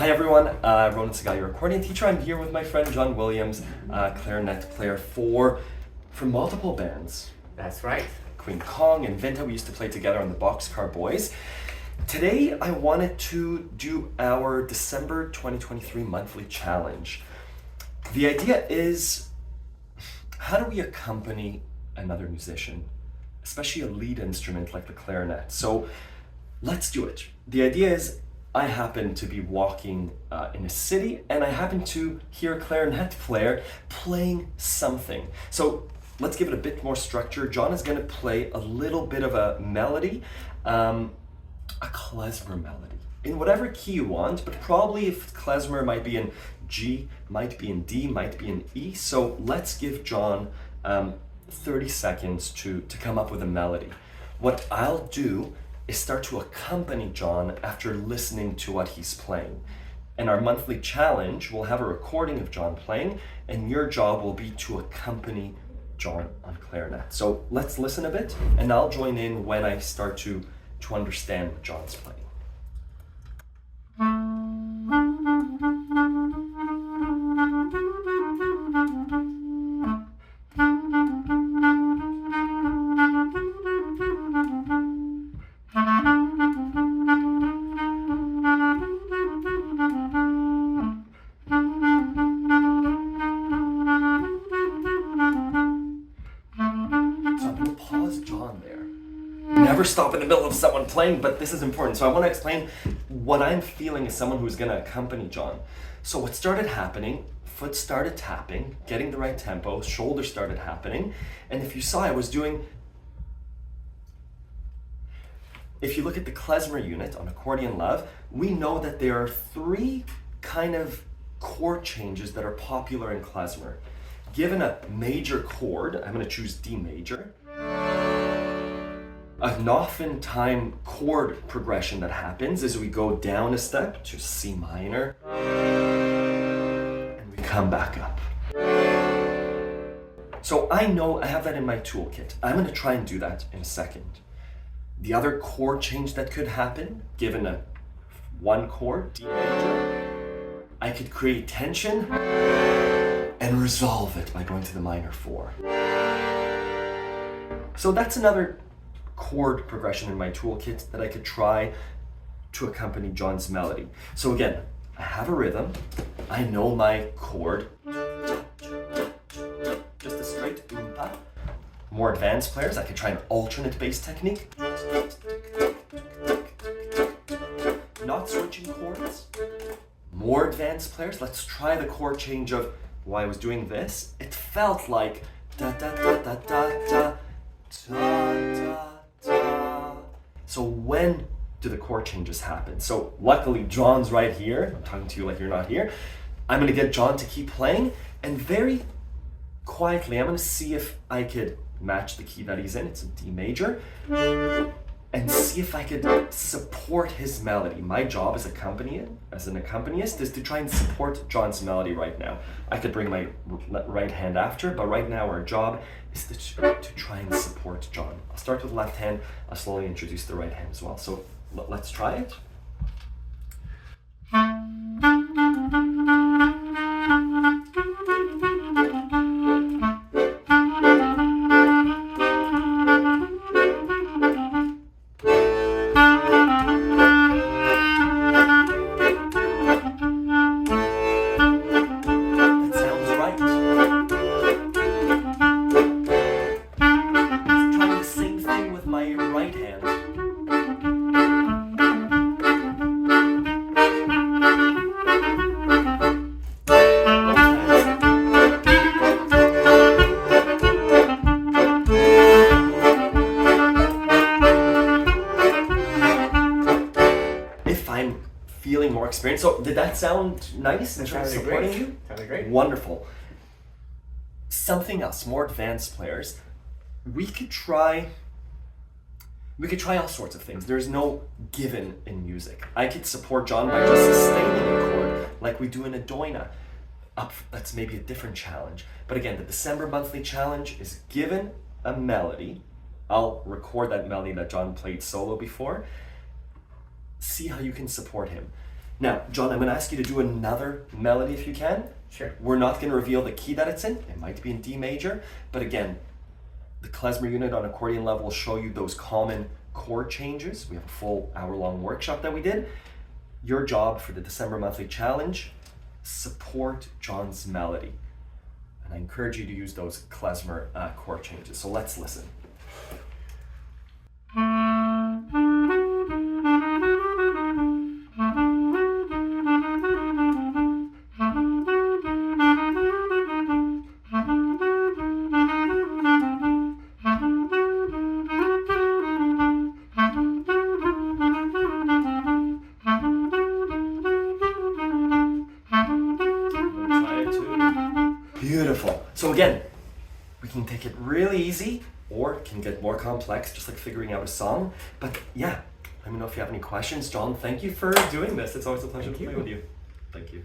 Hi everyone, Ronan Segal, your accordion teacher. I'm here with my friend John Williams, clarinet player for multiple bands. That's right. Queen Kong and Vinta, we used to play together on the Boxcar Boys. Today I wanted to do our December 2023 monthly challenge. The idea is, how do we accompany another musician, especially a lead instrument like the clarinet? So let's do it. The idea is, I happen to be walking in a city and I happen to hear a clarinet player playing something. So let's give it a bit more structure. John is going to play a little bit of a melody, a Klezmer melody, in whatever key you want, but probably if Klezmer might be in G, might be in D, might be in E. So let's give John 30 seconds to come up with a melody. What I'll do is start to accompany John after listening to what he's playing. And our monthly challenge will have a recording of John playing, and your job will be to accompany John on clarinet. So let's listen a bit, and I'll join in when I start to understand what John's playing. Never stop in the middle of someone playing, but this is important. So I want to explain what I'm feeling as someone who's going to accompany John. So what started happening, foot started tapping, getting the right tempo, shoulders started happening, and if you saw, I was doing, if you look at the Klezmer unit on Accordion Love, we know that there are three kind of chord changes that are popular in Klezmer. Given a major chord, I'm going to choose D major. An oftentimes chord progression that happens is we go down a step to C minor and we come back up. So I know I have that in my toolkit. I'm going to try and do that in a second. The other chord change that could happen, given a one chord, D major, I could create tension and resolve it by going to the minor 4. So that's another chord progression in my toolkit that I could try to accompany John's melody. So again, I have a rhythm, I know my chord, just a straight oompa. More advanced players, I could try an alternate bass technique. Not switching chords. More advanced players, let's try the chord change of, while I was doing this, it felt like da da da da da da da da. So when do the chord changes happen? So luckily John's right here. I'm talking to you like you're not here. I'm going to get John to keep playing, and very quietly I'm going to see if I could match the key that he's in. It's a D major. And see if I could support his melody. My job as an accompanist is to try and support John's melody right now. I could bring my right hand after, but right now our job is to try and support John. I'll start with the left hand. I'll slowly introduce the right hand as well. So let's try it. Feeling more experienced. So did that sound nice in terms of supporting you? Sounded great. Wonderful. Something else, more advanced players, we could try all sorts of things. There's no given in music. I could support John by just sustaining a chord like we do in a doina. That's maybe a different challenge. But again, the December monthly challenge is given a melody. I'll record that melody that John played solo before. See how you can support him. Now, John, I'm going to ask you to do another melody if you can. Sure. We're not going to reveal the key that it's in. It might be in D major, but again, the Klezmer unit on Accordion Love will show you those common chord changes. We have a full hour-long workshop that we did. Your job for the December monthly challenge, support John's melody. And I encourage you to use those Klezmer chord changes. So let's listen. Beautiful. So again, we can take it really easy or it can get more complex, just like figuring out a song. But yeah, let me know if you have any questions. John, thank you for doing this. It's always a pleasure to play with you. Thank you.